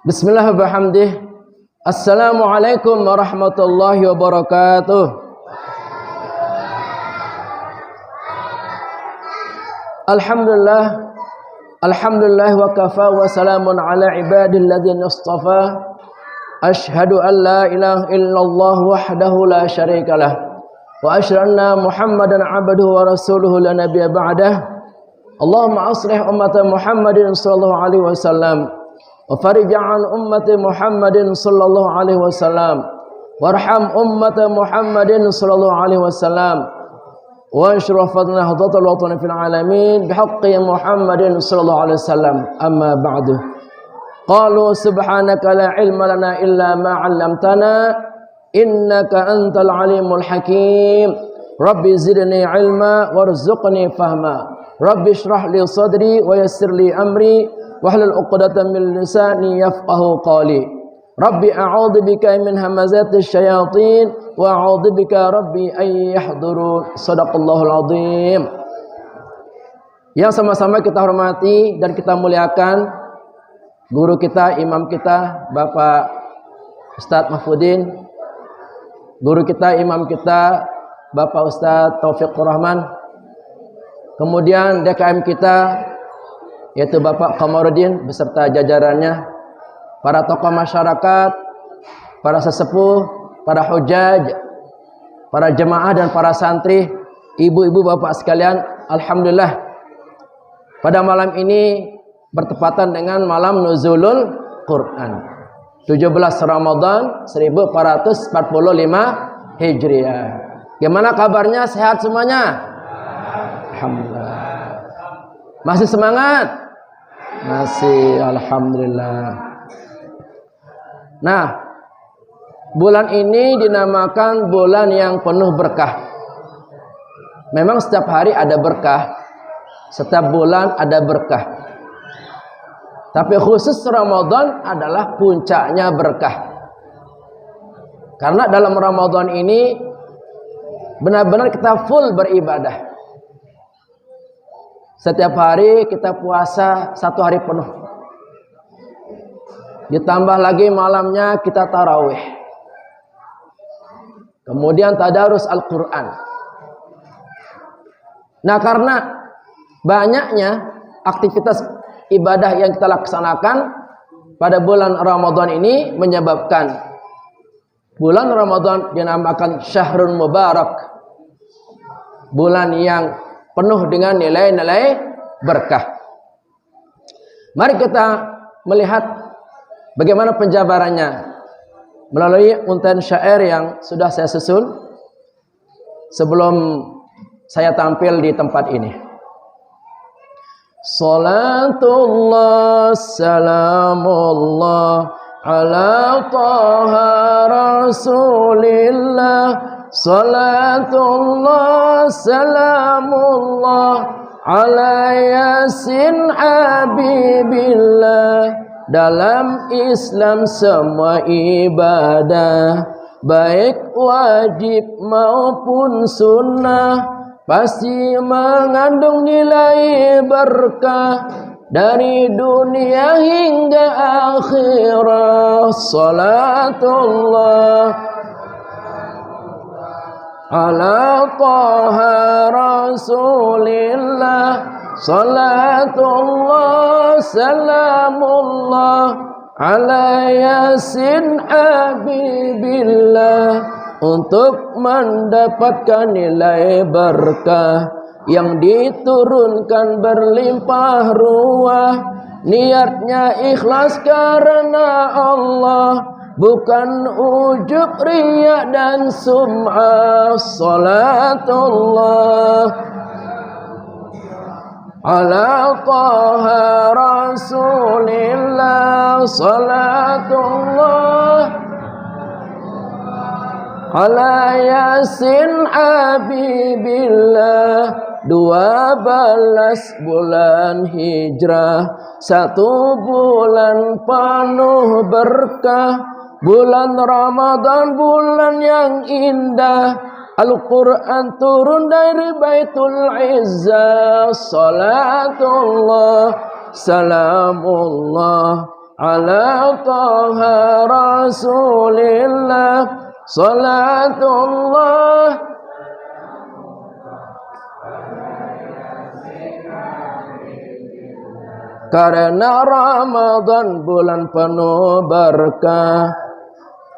Bismillah bihamdih. Assalamualaikum warahmatullahi wabarakatuh. Alhamdulillah wa kafa wa salamun ala ibadil ladzina istafa. Asyhadu an la ilaha illallah wahdahu la syarikalah wa asyhadu anna Muhammadan abduhu wa rasuluhu la nabiyya ba'dah. Allahumma aslih ummata Muhammadin sallallahu alaihi wasallam wa farij an ummati Muhammadin sallallahu alaihi wasallam warham ummata Muhammadin sallallahu alaihi wasallam wa anshrah fadlana hadatul watani fil alamin bihaqqi Muhammadin sallallahu alaihi wasallam. Amma ba'du. Qalu subhanaka la ilma lana illa ma 'allamtana innaka antal alimul hakim. Rabbi zidni ilma warzuqni fahma. Rabbi shrah li sadri wa yassir li amri wahlul 'uqdatam min lisani yafqahu qawli. Rabbi a'udzu bika min hamazatish syayatin wa a'udzu bika rabbi ay yahdurun. Shadaqallahul azim. Yang sama-sama kita hormati dan kita muliakan guru kita, imam kita, Bapak Ustadz Mahfudin, guru kita, imam kita, Bapak Ustadz Taufiqur Rahman, kemudian DKM kita yaitu Bapak Kamarudin beserta jajarannya, para tokoh masyarakat, para sesepuh, para hujaj, para jemaah dan para santri, ibu-ibu bapak sekalian. Alhamdulillah pada malam ini bertepatan dengan malam nuzulul Quran 17 Ramadan 1445 Hijriah. Gimana kabarnya? Sehat semuanya? Alhamdulillah. Masih semangat? Masih, alhamdulillah. Nah, bulan ini dinamakan bulan yang penuh berkah. Memang setiap hari ada berkah, setiap bulan ada berkah. Tapi khusus Ramadan adalah puncaknya berkah. Karena dalam Ramadan ini benar-benar kita full beribadah. Setiap hari kita puasa 1 hari penuh. Ditambah lagi malamnya kita tarawih. Kemudian tadarus Al-Quran. Nah, karena banyaknya aktivitas ibadah yang kita laksanakan pada bulan Ramadan ini menyebabkan bulan Ramadan dinamakan Syahrul Mubarak. Bulan yang penuh dengan nilai-nilai berkah. Mari kita melihat bagaimana penjabarannya melalui untayan syair yang sudah saya susun sebelum saya tampil di tempat ini. Salatullah salamullah ala taha rasulillah. Salatullah salamullah ala yasin habibillah. Dalam Islam semua ibadah, baik wajib maupun sunnah, pasti mengandung nilai berkah dari dunia hingga akhirat. Salatullah ala taha rasulillah. Salatullah salamullah ala yasin habibillah. Untuk mendapatkan nilai berkah yang diturunkan berlimpah ruah, niatnya ikhlas karena Allah, bukan ujub, riya dan sum'ah. Salatullah ala taha rasulillah. Salatullah ala yasin habibillah. 12 bulan hijrah, 1 bulan penuh berkah. Bulan Ramadan, bulan yang indah. Al-Quran turun dari Baitul Izzah. Salatullah salamullah ala taha rasulillah salatullah. Karena Ramadan bulan penuh berkah,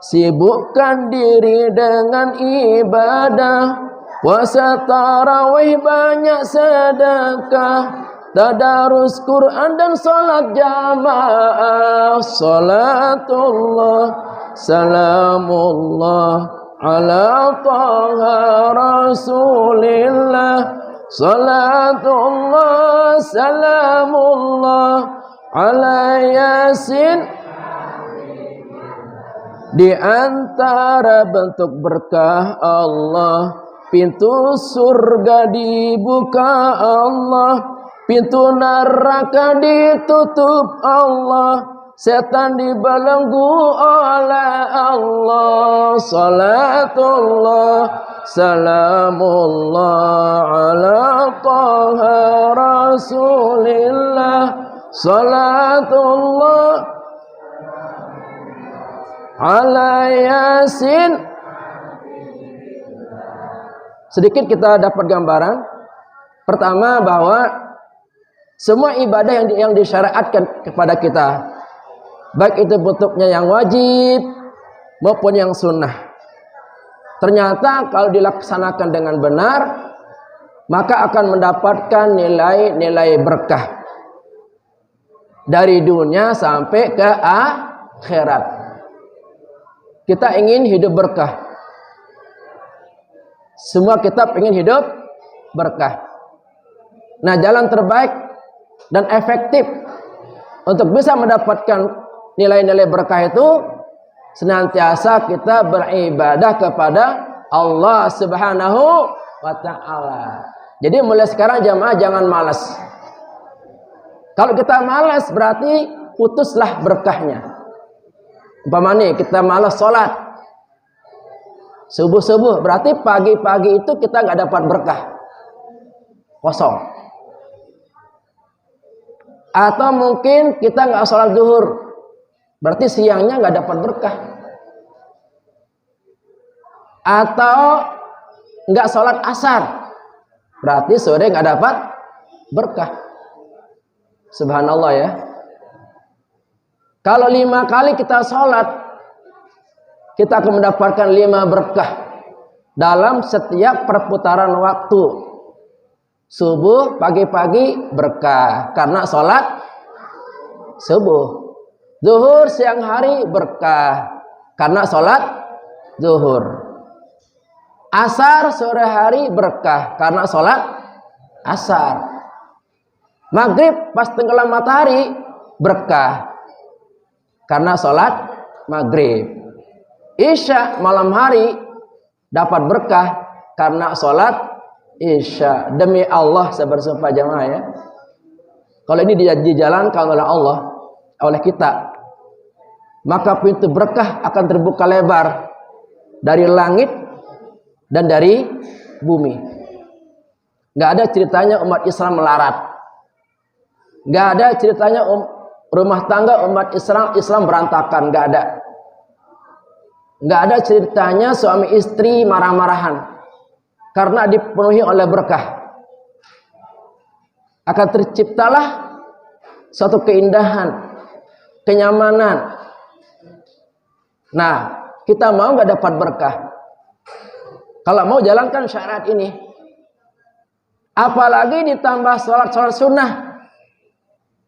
sibukkan diri dengan ibadah, puasa tarawih banyak sedekah, tadarus Quran dan salat jamaah. Salatullah salamullah ala taha rasulillah. Salatullah salamullah ala yasin. Di antara bentuk berkah Allah, pintu surga dibuka Allah, pintu neraka ditutup Allah, setan dibelenggu oleh Allah. Salatullah salamullah ala taha rasulillah. Salatullah ala yasin. Sedikit kita dapat gambaran. Pertama, bahwa semua ibadah yang disyariatkan kepada kita, baik itu bentuknya yang wajib maupun yang sunnah, ternyata kalau dilaksanakan dengan benar, maka akan mendapatkan nilai-nilai berkah dari dunia sampai ke akhirat. Kita ingin hidup berkah. Semua kita ingin hidup berkah. Nah, jalan terbaik dan efektif untuk bisa mendapatkan nilai-nilai berkah itu senantiasa kita beribadah kepada Allah Subhanahu wa ta'ala. Jadi mulai sekarang jamaah jangan malas. Kalau kita malas berarti putuslah berkahnya. Umpamanya kita malas sholat subuh-subuh, berarti pagi-pagi itu kita nggak dapat berkah, kosong. Atau mungkin kita nggak sholat zuhur, berarti siangnya nggak dapat berkah. Atau nggak sholat asar, berarti sore nggak dapat berkah. Subhanallah ya. Kalau 5 kali kita sholat, kita akan mendapatkan 5 berkah dalam setiap perputaran waktu. Subuh pagi-pagi berkah karena sholat subuh. Zuhur siang hari berkah karena sholat zuhur. Asar sore hari berkah karena sholat asar. Maghrib pas tenggelam matahari berkah karena sholat maghrib. Isya malam hari dapat berkah karena sholat isya. Demi Allah saya bersumpah jamaah ya, kalau ini dijalankan oleh Allah, oleh kita, maka pintu berkah akan terbuka lebar dari langit dan dari bumi. Gak ada ceritanya umat Islam melarat. Gak ada ceritanya rumah tangga umat Islam berantakan. Gak ada. Gak ada ceritanya suami istri marah-marahan karena dipenuhi oleh berkah. Akan terciptalah suatu keindahan, kenyamanan. Nah, kita mau gak dapat berkah? Kalau mau jalankan syarat ini, apalagi ditambah sholat sunnah,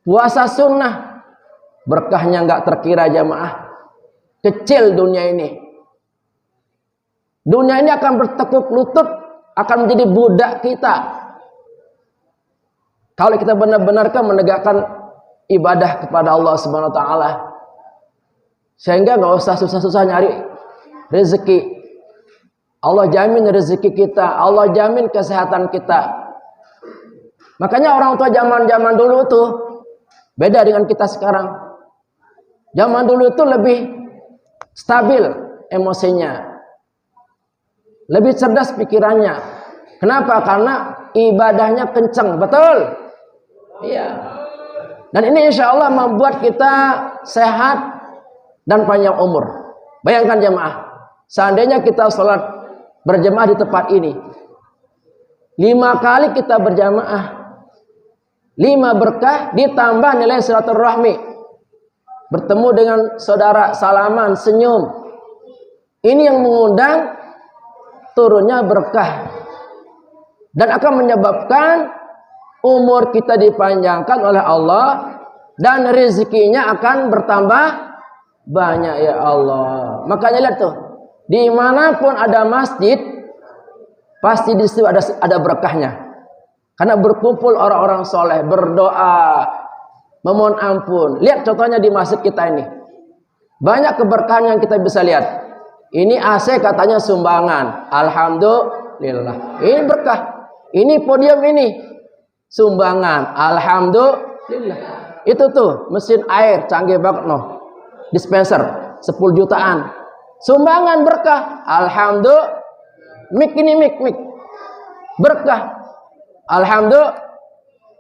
puasa sunnah, berkahnya gak terkira jamaah. Kecil dunia ini. Dunia ini akan bertekuk lutut, akan menjadi budak kita. Kalau kita benar-benar menegakkan ibadah kepada Allah Subhanahu wa taala. Sehingga enggak usah susah-susah nyari rezeki. Allah jamin rezeki kita, Allah jamin kesehatan kita. Makanya orang tua zaman-zaman dulu tuh beda dengan kita sekarang. Zaman dulu itu lebih stabil emosinya, lebih cerdas pikirannya. Kenapa? Karena ibadahnya kencang, betul? Iya. Dan ini insya Allah membuat kita sehat dan panjang umur. Bayangkan jemaah, seandainya kita sholat berjamaah di tempat ini, 5 kali kita berjamaah, 5 berkah ditambah nilai silaturahmi, bertemu dengan saudara, salaman, senyum. Ini yang mengundang turunnya berkah dan akan menyebabkan umur kita dipanjangkan oleh Allah dan rezekinya akan bertambah banyak ya Allah. Makanya lihat tuh, dimanapun ada masjid pasti di situ ada berkahnya. Karena berkumpul orang-orang soleh, berdoa, memohon ampun. Lihat contohnya di masjid kita ini, banyak keberkahan yang kita bisa lihat. Ini AC katanya sumbangan, alhamdulillah. Ini berkah. Ini podium ini sumbangan, alhamdulillah. Itu tuh mesin air canggih banget noh, dispenser 10 jutaan, sumbangan berkah, alhamdulillah. Mik ini mik berkah, alhamdulillah.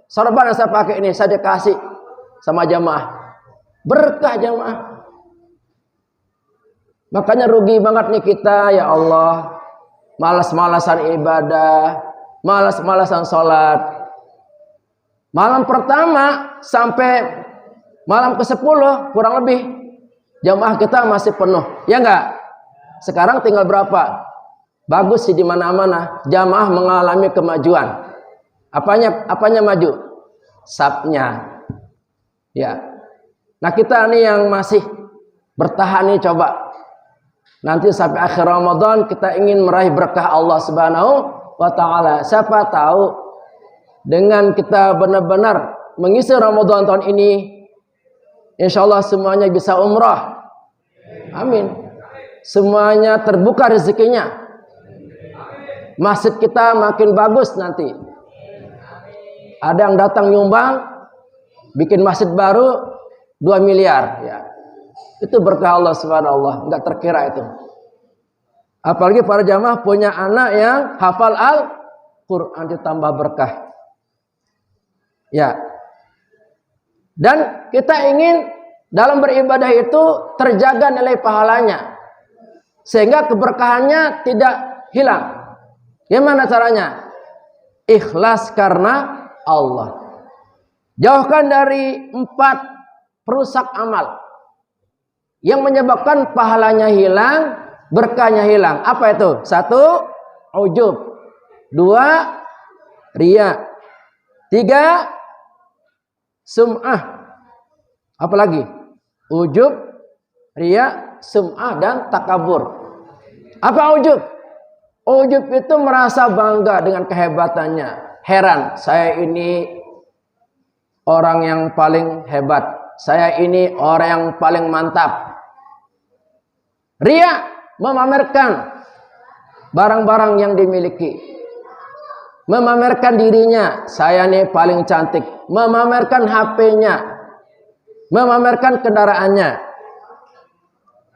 Sorban yang saya pakai ini saya dikasih sama jamaah, berkah jamaah. Makanya rugi banget nih kita ya Allah, malas-malasan ibadah, malas-malasan sholat. Malam pertama sampai malam ke-10 kurang lebih jamaah kita masih penuh, ya enggak? Sekarang tinggal berapa? Bagus sih di mana-mana jamaah mengalami kemajuan. Apanya maju? Sabnya. Ya. Nah, kita nih yang masih bertahan nih, coba nanti sampai akhir Ramadan kita ingin meraih berkah Allah Subhanahu wa taala. Siapa tahu dengan kita benar-benar mengisi Ramadan tahun ini, insya Allah semuanya bisa umrah. Amin. Semuanya terbuka rezekinya. Masjid kita makin bagus nanti. Ada yang datang nyumbang, bikin masjid baru 2 miliar. Ya. Itu berkah Allah subhanallah, nggak terkira itu. Apalagi para jamaah punya anak yang hafal Al-Quran, ditambah berkah. Ya. Dan kita ingin dalam beribadah itu terjaga nilai pahalanya, sehingga keberkahannya tidak hilang. Gimana caranya? Ikhlas karena Allah. Jauhkan dari 4 perusak amal yang menyebabkan pahalanya hilang, berkahnya hilang. Apa itu? 1, ujub. 2, riya. 3, sum'ah. Apa lagi? Ujub, riya, sum'ah, dan takabur. Apa ujub? Ujub itu merasa bangga dengan kehebatannya. Heran, saya ini orang yang paling hebat. Saya ini orang yang paling mantap. Riya, memamerkan barang-barang yang dimiliki. Memamerkan dirinya, saya ini paling cantik. Memamerkan HP-nya. Memamerkan kendaraannya.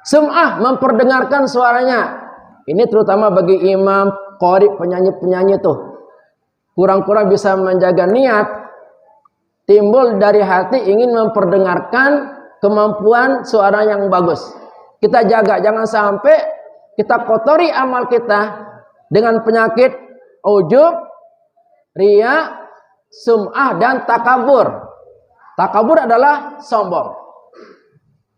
Sum'ah, memperdengarkan suaranya. Ini terutama bagi imam, qori, penyanyi-penyanyi tuh. Kurang-kurang bisa menjaga niat. Timbul dari hati ingin memperdengarkan kemampuan suara yang bagus. Kita jaga, jangan sampai kita kotori amal kita dengan penyakit ujub, riya, sum'ah, dan takabur. Takabur adalah sombong.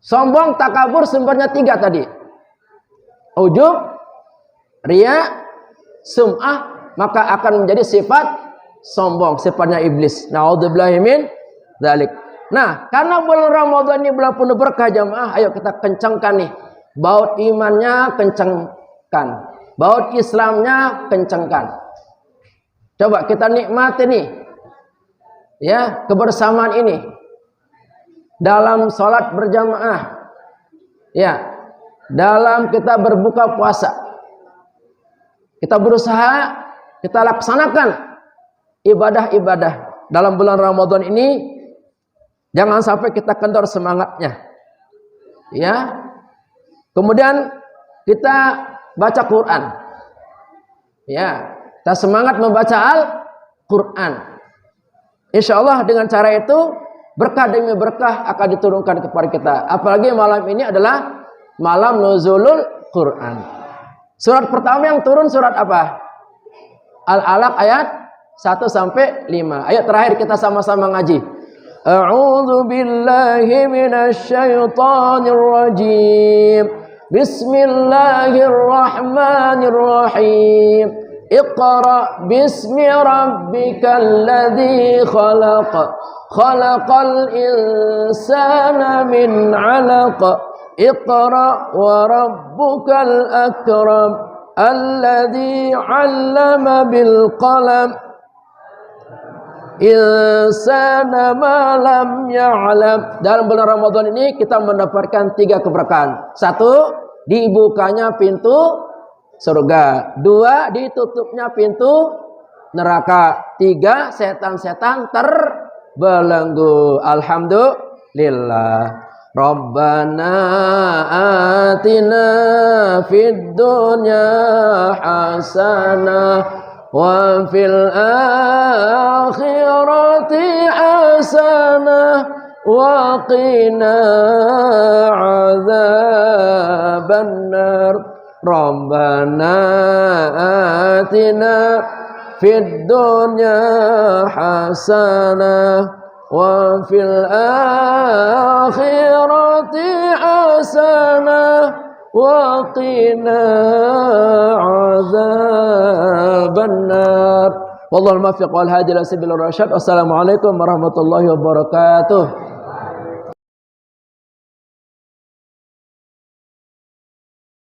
Sombong, takabur sumbernya 3 tadi. Ujub, riya, sum'ah, maka akan menjadi sifat sombong, sifatnya iblis. Na'udzubillahi min dzalik. Nah, karena bulan Ramadan ini bulan penuh berkah jamaah, ayo kita kencangkan nih. Baut imannya kencangkan. Baut Islamnya kencangkan. Coba kita nikmati nih. Ya, kebersamaan ini. Dalam sholat berjamaah. Ya. Dalam kita berbuka puasa. Kita berusaha, kita laksanakan ibadah-ibadah dalam bulan Ramadan ini. Jangan sampai kita kendor semangatnya. Ya. Kemudian kita baca Quran. Ya, kita semangat membaca Al-Quran. Insya Allah dengan cara itu Berkah demi berkah akan diturunkan kepada kita. Apalagi malam ini adalah malam nuzulul Quran. Surat pertama yang turun surat apa? Al-Alaq ayat 1 sampai 5. Ayat terakhir kita sama-sama ngaji. A'udzu billahi minasy syaithanir rajim. Bismillahirrahmanirrahim. Iqra bismi rabbikal ladzi khalaq. Khalaqal insana min 'alaq. Iqra wa rabbukal akram. Alladzi 'allama bil qalam. Insana ma lam ya'lam. Dalam bulan Ramadan ini kita mendapatkan 3 keberkahan. 1, dibukanya pintu surga. 2, ditutupnya pintu neraka. 3, setan-setan terbelenggu. Alhamdulillah. Rabbana atina fid dunya hasanah wa fil akhirati hasanah wa qina adzabannar. Rabbana atina fid dunya hasanah wa fil akhirati hasanah wa qina adzabannar. Wallahul muwaffiq wal hadi ila sabilir rasyad. Wassalamualaikum warahmatullahi wabarakatuh.